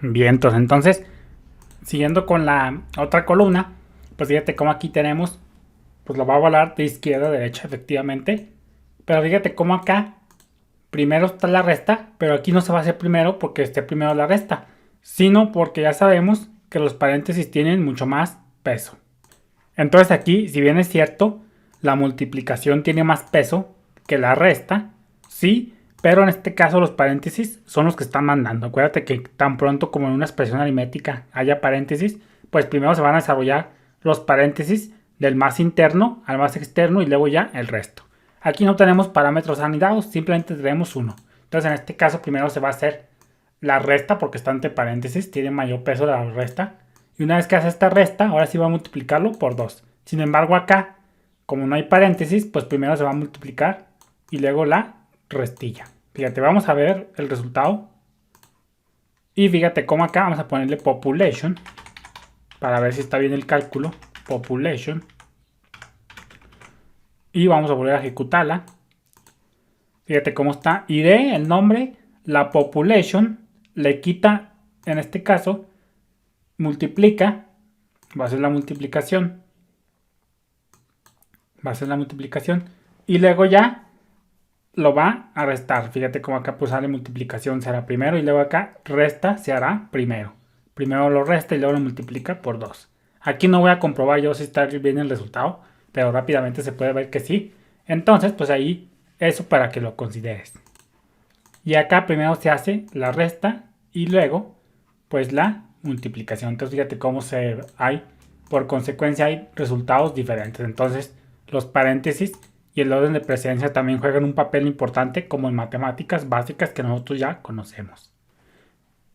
Bien, entonces, siguiendo con la otra columna, pues fíjate cómo aquí tenemos, pues lo va a volar de izquierda a derecha efectivamente. Pero fíjate cómo acá primero está la resta, pero aquí no se va a hacer primero porque esté primero la resta, sino porque ya sabemos que los paréntesis tienen mucho más peso. Entonces aquí, si bien es cierto, la multiplicación tiene más peso que la resta, sí, pero en este caso los paréntesis son los que están mandando. Acuérdate que tan pronto como en una expresión aritmética haya paréntesis, pues primero se van a desarrollar los paréntesis del más interno al más externo y luego ya el resto. Aquí no tenemos parámetros anidados, simplemente tenemos uno. Entonces en este caso primero se va a hacer la resta porque está entre paréntesis, tiene mayor peso la resta. Y una vez que hace esta resta, ahora sí va a multiplicarlo por 2. Sin embargo acá, como no hay paréntesis, pues primero se va a multiplicar y luego la restilla. Fíjate, vamos a ver el resultado. Y fíjate cómo acá vamos a ponerle population para ver si está bien el cálculo. Population. Y vamos a volver a ejecutarla. Fíjate cómo está. Y de el nombre, la population le quita, en este caso, multiplica. Va a ser la multiplicación. Va a ser la multiplicación. Y luego ya lo va a restar. Fíjate cómo acá pues sale multiplicación se hará primero y luego acá resta se hará primero. Primero lo resta y luego lo multiplica por 2. Aquí no voy a comprobar yo si está bien el resultado, pero rápidamente se puede ver que sí. Entonces pues ahí eso para que lo consideres. Y acá primero se hace la resta y luego pues la multiplicación. Entonces fíjate cómo hay, por consecuencia hay resultados diferentes. Entonces los paréntesis y el orden de precedencia también juegan un papel importante como en matemáticas básicas que nosotros ya conocemos.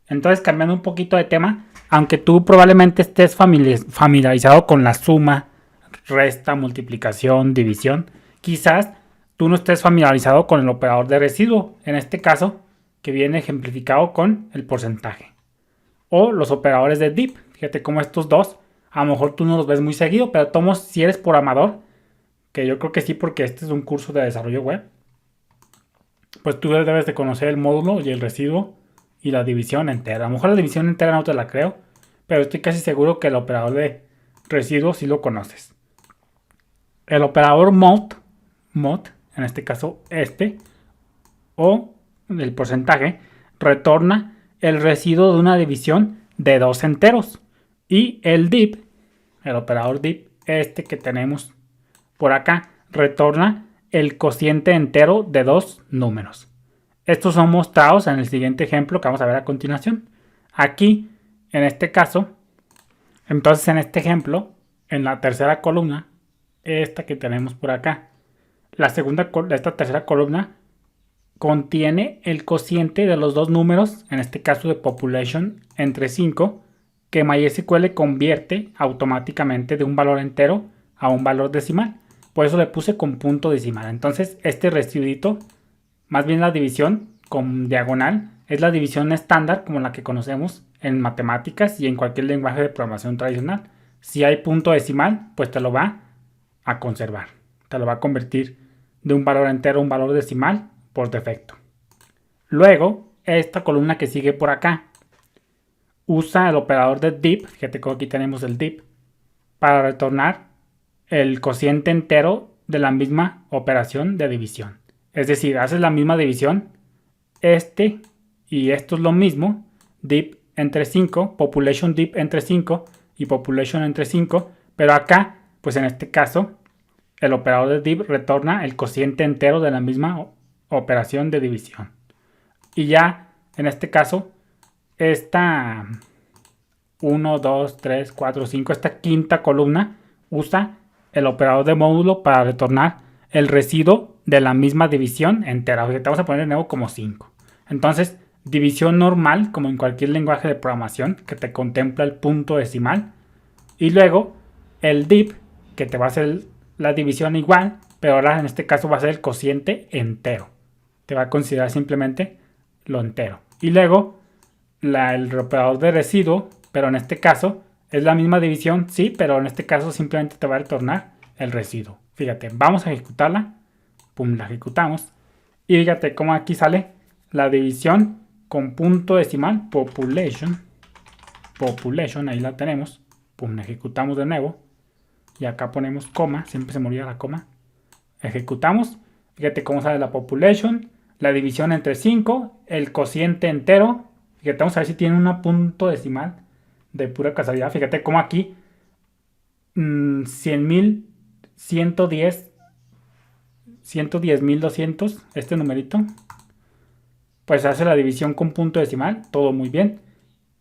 Entonces, cambiando un poquito de tema, aunque tú probablemente estés familiarizado con la suma, resta, multiplicación, división, quizás tú no estés familiarizado con el operador de residuo, en este caso, que viene ejemplificado con el porcentaje. O los operadores de dip, fíjate cómo estos dos, a lo mejor tú no los ves muy seguido, pero tomos si eres programador, que yo creo que sí porque este es un curso de desarrollo web, pues tú debes de conocer el módulo y el residuo y la división entera. A lo mejor la división entera no te la creo, pero estoy casi seguro que el operador de residuo sí lo conoces. El operador mod, en este caso este, o el porcentaje, retorna el residuo de una división de dos enteros. Y el dip, el operador dip, este que tenemos por acá, retorna el cociente entero de dos números. Estos son mostrados en el siguiente ejemplo que vamos a ver a continuación. Aquí, en este caso, entonces en este ejemplo, en la tercera columna, esta que tenemos por acá, esta tercera columna contiene el cociente de los dos números, en este caso de population, entre 5, que MySQL convierte automáticamente de un valor entero a un valor decimal. Por eso le puse con punto decimal. Entonces este residuito, más bien la división con diagonal, es la división estándar como la que conocemos en matemáticas y en cualquier lenguaje de programación tradicional. Si hay punto decimal, pues te lo va a conservar. Te lo va a convertir de un valor entero a un valor decimal por defecto. Luego, esta columna que sigue por acá usa el operador de dip, fíjate que aquí tenemos el dip, para retornar el cociente entero de la misma operación de división. Es decir, haces la misma división, este y esto es lo mismo, dip entre 5, population dip entre 5 y population entre 5, pero acá, pues en este caso, el operador de dip retorna el cociente entero de la misma operación de división. Y ya, en este caso, esta 1, 2, 3, 4, 5, esta quinta columna usa el operador de módulo para retornar el residuo de la misma división entera. Te vamos a poner de nuevo como 5. Entonces, división normal, como en cualquier lenguaje de programación, que te contempla el punto decimal. Y luego, el dip, que te va a hacer la división igual, pero ahora en este caso va a ser el cociente entero. Te va a considerar simplemente lo entero. Y luego, el operador de residuo, pero en este caso es la misma división, sí, pero en este caso simplemente te va a retornar el residuo. Fíjate, vamos a ejecutarla. Pum, la ejecutamos. Y fíjate cómo aquí sale la división con punto decimal, population. population, ahí la tenemos. Pum, ejecutamos de nuevo. Y acá ponemos coma, siempre se me olvida la coma. Ejecutamos. Fíjate cómo sale la population, la división entre 5, el cociente entero. Fíjate, vamos a ver si tiene un punto decimal de pura casualidad. Fíjate cómo aquí 100.000, 110.200, este numerito, pues hace la división con punto decimal, todo muy bien.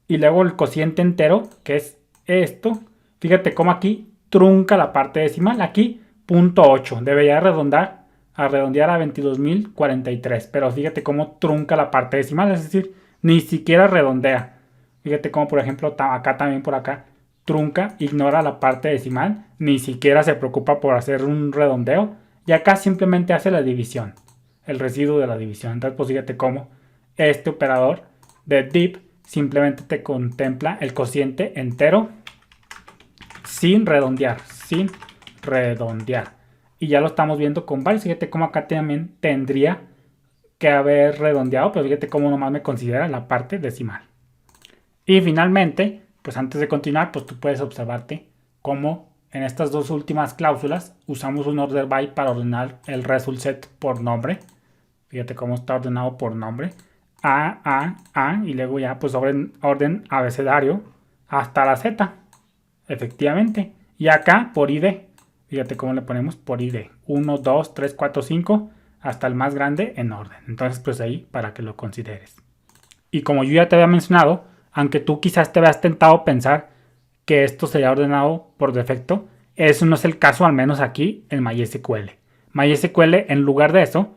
Y luego el cociente entero, que es esto, fíjate cómo aquí trunca la parte decimal, aquí 0.8, debería redondear a 22.043, pero fíjate cómo trunca la parte decimal, es decir, ni siquiera redondea. Fíjate cómo, por ejemplo, acá también por acá trunca, ignora la parte decimal, ni siquiera se preocupa por hacer un redondeo, y acá simplemente hace la división, el residuo de la división. Entonces, pues fíjate cómo este operador de div simplemente te contempla el cociente entero sin redondear, Y ya lo estamos viendo con varios. Fíjate cómo acá también tendría que haber redondeado, pero fíjate cómo nomás me considera la parte decimal. Y finalmente, pues antes de continuar, pues tú puedes observarte cómo en estas dos últimas cláusulas usamos un order by para ordenar el result set por nombre. Fíjate cómo está ordenado por nombre. A, y luego ya pues orden abecedario hasta la Z. Efectivamente. Y acá por ID. Fíjate cómo le ponemos por ID. 1, 2, 3, 4, 5 hasta el más grande en orden. Entonces pues ahí para que lo consideres. Y como yo ya te había mencionado, aunque tú quizás te veas tentado a pensar que esto sería ordenado por defecto, eso no es el caso, al menos aquí en MySQL. MySQL, en lugar de eso,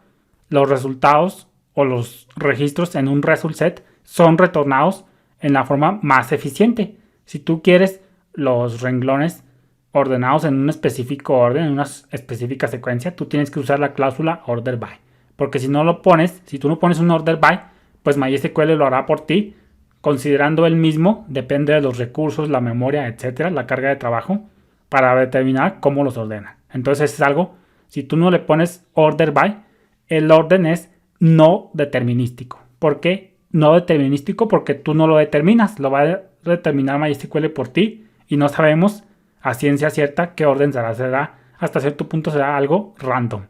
los resultados o los registros en un result set son retornados en la forma más eficiente. Si tú quieres los renglones ordenados en un específico orden, en una específica secuencia, tú tienes que usar la cláusula order by. Porque si no lo pones, si tú no pones un order by, pues MySQL lo hará por ti, considerando él mismo, depende de los recursos, la memoria, etcétera, la carga de trabajo, para determinar cómo los ordena. Entonces es algo, si tú no le pones order by, el orden es no determinístico. ¿Por qué no determinístico? Porque tú no lo determinas, lo va a determinar MySQL por ti y no sabemos a ciencia cierta qué orden será, hasta cierto punto será algo random.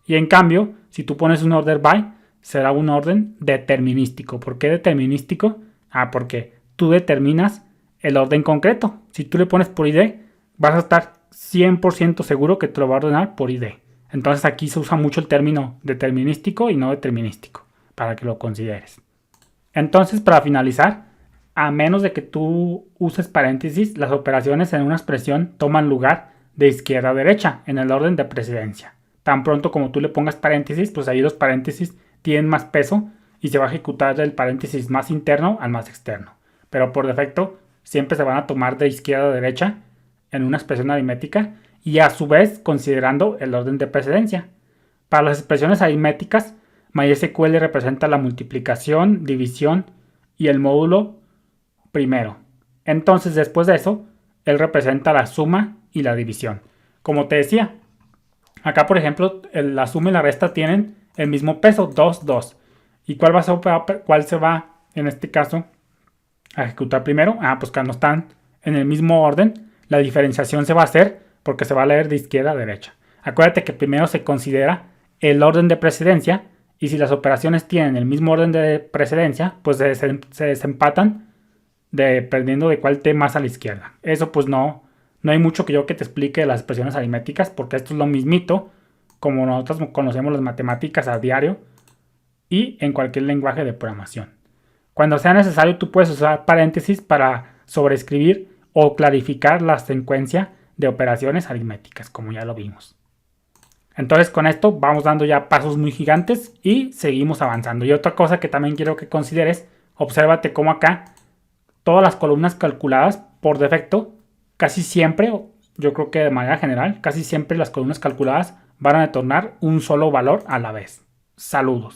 Y en cambio, si tú pones un order by, será un orden determinístico. ¿Por qué determinístico? Porque tú determinas el orden concreto. Si tú le pones por ID, vas a estar 100% seguro que te lo va a ordenar por ID. Entonces aquí se usa mucho el término determinístico y no determinístico, para que lo consideres. Entonces, para finalizar, a menos de que tú uses paréntesis, las operaciones en una expresión toman lugar de izquierda a derecha en el orden de precedencia. Tan pronto como tú le pongas paréntesis, pues ahí los paréntesis tienen más peso y se va a ejecutar del paréntesis más interno al más externo. Pero por defecto siempre se van a tomar de izquierda a derecha en una expresión aritmética y a su vez considerando el orden de precedencia. Para las expresiones aritméticas, MySQL representa la multiplicación, división y el módulo primero. Entonces después de eso, él representa la suma y la división. Como te decía, acá por ejemplo la suma y la resta tienen el mismo peso, 2, 2. ¿Y cuál se va en este caso a ejecutar primero? Pues cuando están en el mismo orden, la diferenciación se va a hacer porque se va a leer de izquierda a derecha. Acuérdate que primero se considera el orden de precedencia y si las operaciones tienen el mismo orden de precedencia, pues se desempatan dependiendo de cuál esté más a la izquierda. Eso pues no hay mucho que te explique de las expresiones aritméticas porque esto es lo mismito como nosotros conocemos las matemáticas a diario y en cualquier lenguaje de programación. Cuando sea necesario, tú puedes usar paréntesis para sobreescribir o clarificar la secuencia de operaciones aritméticas, como ya lo vimos. Entonces, con esto vamos dando ya pasos muy gigantes y seguimos avanzando. Y otra cosa que también quiero que consideres, obsérvate cómo acá todas las columnas calculadas por defecto, casi siempre, yo creo que de manera general, casi siempre las columnas calculadas van a retornar un solo valor a la vez. Saludos.